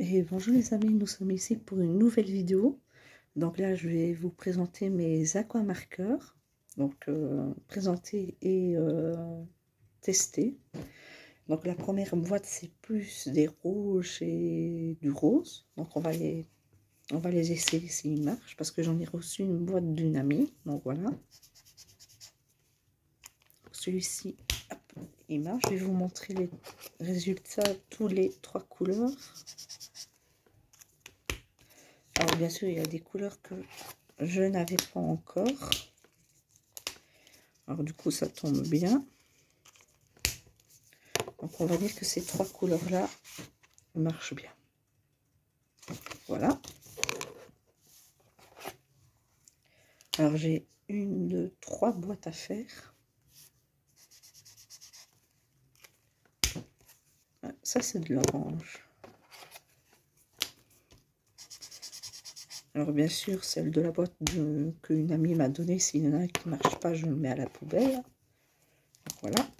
Et bonjour les amis, nous sommes ici pour une nouvelle vidéo. Donc là, je vais vous présenter mes aquamarqueurs. Donc, présenter et tester. Donc la première boîte, c'est plus des rouges et du rose. Donc on va les essayer s'ils marchent, parce que j'en ai reçu une boîte d'une amie. Donc voilà. Celui-ci, il marche. Je vais vous montrer les résultats, tous les 3 couleurs. Alors bien sûr, il y a des couleurs que je n'avais pas encore. Alors du coup, ça tombe bien. Donc on va dire que ces 3 couleurs-là marchent bien. Voilà. Alors j'ai 1, 2, 3 boîtes à faire. Ça, c'est de l'orange. Alors bien sûr, celle de la boîte qu'une amie m'a donnée, s'il y en a un qui ne marche pas, je le mets à la poubelle. Donc, voilà.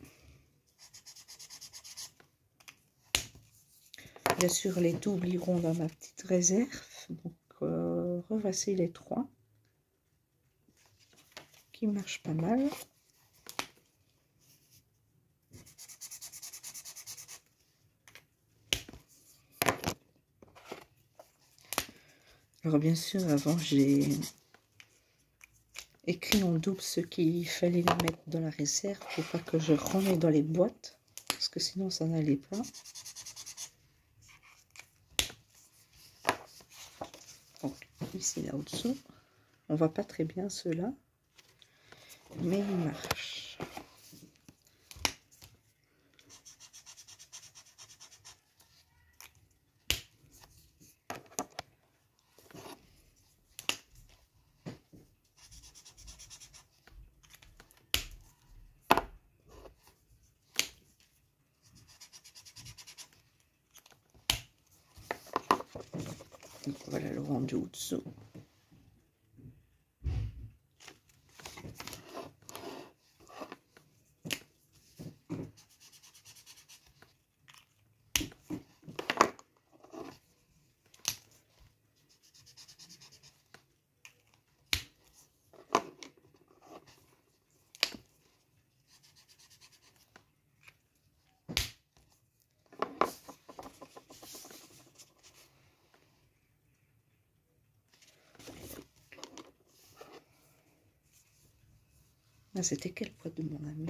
Bien sûr, les doubles iront dans ma petite réserve. Donc revoici les 3 qui marchent pas mal. Alors bien sûr, avant j'ai écrit en double ce qu'il fallait mettre dans la réserve pour pas que je remette dans les boîtes, parce que sinon ça n'allait pas. Donc ici là au-dessous, on voit pas très bien ceux-là, mais ils marchent. Donc voilà le rendu au-dessous. Ah, c'était quelle boîte de mon ami?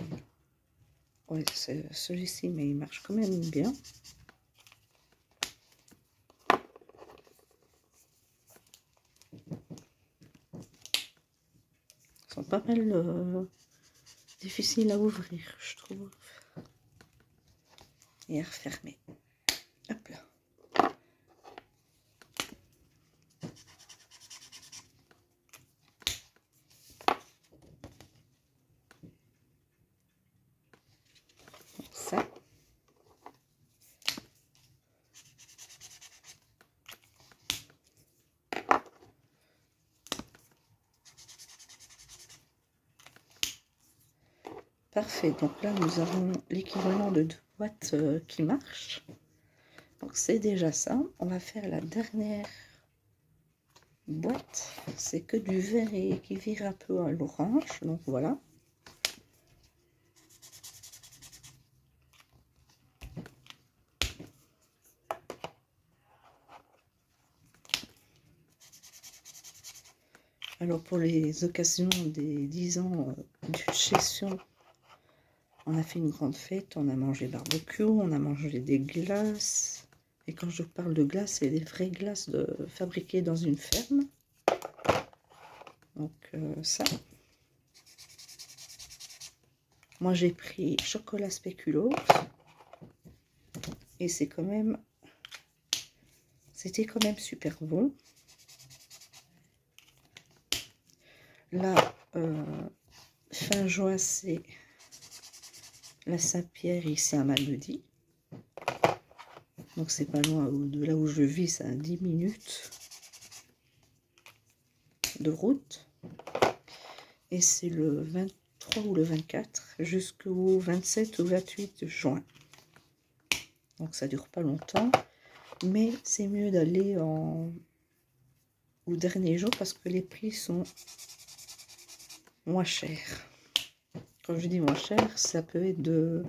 Ouais, c'est celui-ci, mais il marche quand même bien. Ils sont pas mal difficiles à ouvrir, je trouve. Et à refermer. Hop là. Ça. Parfait, donc là nous avons l'équivalent de 2 boîtes qui marchent. Donc c'est déjà ça. On va faire la dernière boîte. C'est que du vert et qui vire un peu à l'orange. Donc voilà. Alors pour les occasions des 10 ans du chez Sion, on a fait une grande fête, on a mangé barbecue, on a mangé des glaces. Et quand je parle de glace, c'est des vraies glaces fabriquées dans une ferme. Donc ça. Moi j'ai pris chocolat spéculoos. Et c'est quand même... C'était quand même super bon. Là, fin juin, c'est la Saint-Pierre ici à Malmedy. Donc c'est pas loin de là où je vis, c'est à 10 minutes de route. Et c'est le 23 ou le 24 jusqu'au 27 ou 28 juin. Donc ça dure pas longtemps. mais c'est mieux d'aller au dernier jour parce que les prix sont moins chers. Quand je dis moins cher, ça peut être de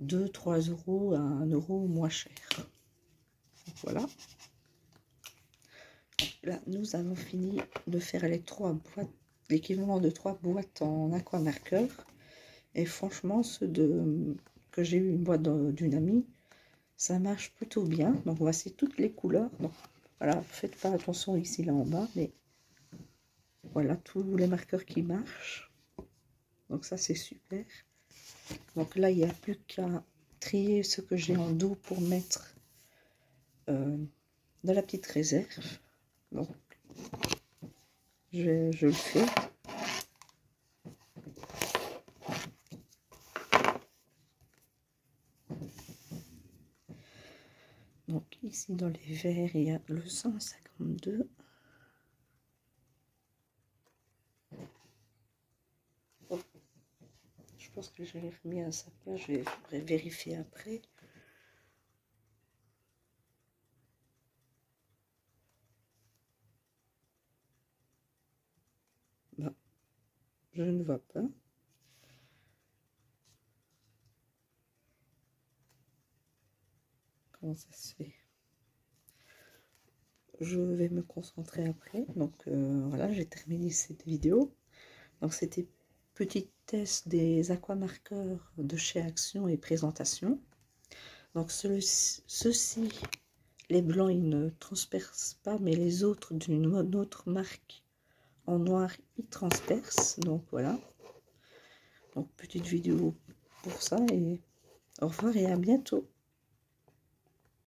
2-3 € à 1 € moins cher. Donc voilà. Là, nous avons fini de faire les 3 boîtes, l'équivalent de 3 boîtes en aqua marqueur. Et franchement, ceux que j'ai eu une boîte d'une amie, ça marche plutôt bien. Donc voici toutes les couleurs. Donc voilà, faites pas attention ici là en bas, mais voilà tous les marqueurs qui marchent. Donc ça c'est super. Donc là il n'y a plus qu'à trier ce que j'ai en dos pour mettre dans la petite réserve. Donc je le fais. Donc ici dans les verres il y a le 152. Je pense que je l'ai remis à sa place, je vais vérifier après. Non, je ne vois pas. Comment ça se fait? Je vais me concentrer après. Donc voilà, j'ai terminé cette vidéo. Donc c'était petit test des aquamarqueurs de chez Action et Présentation. Donc ceux-ci, les blancs, ils ne transpercent pas, mais les autres d'une autre marque en noir, ils transpercent. Donc voilà. Donc petite vidéo pour ça et au revoir et à bientôt.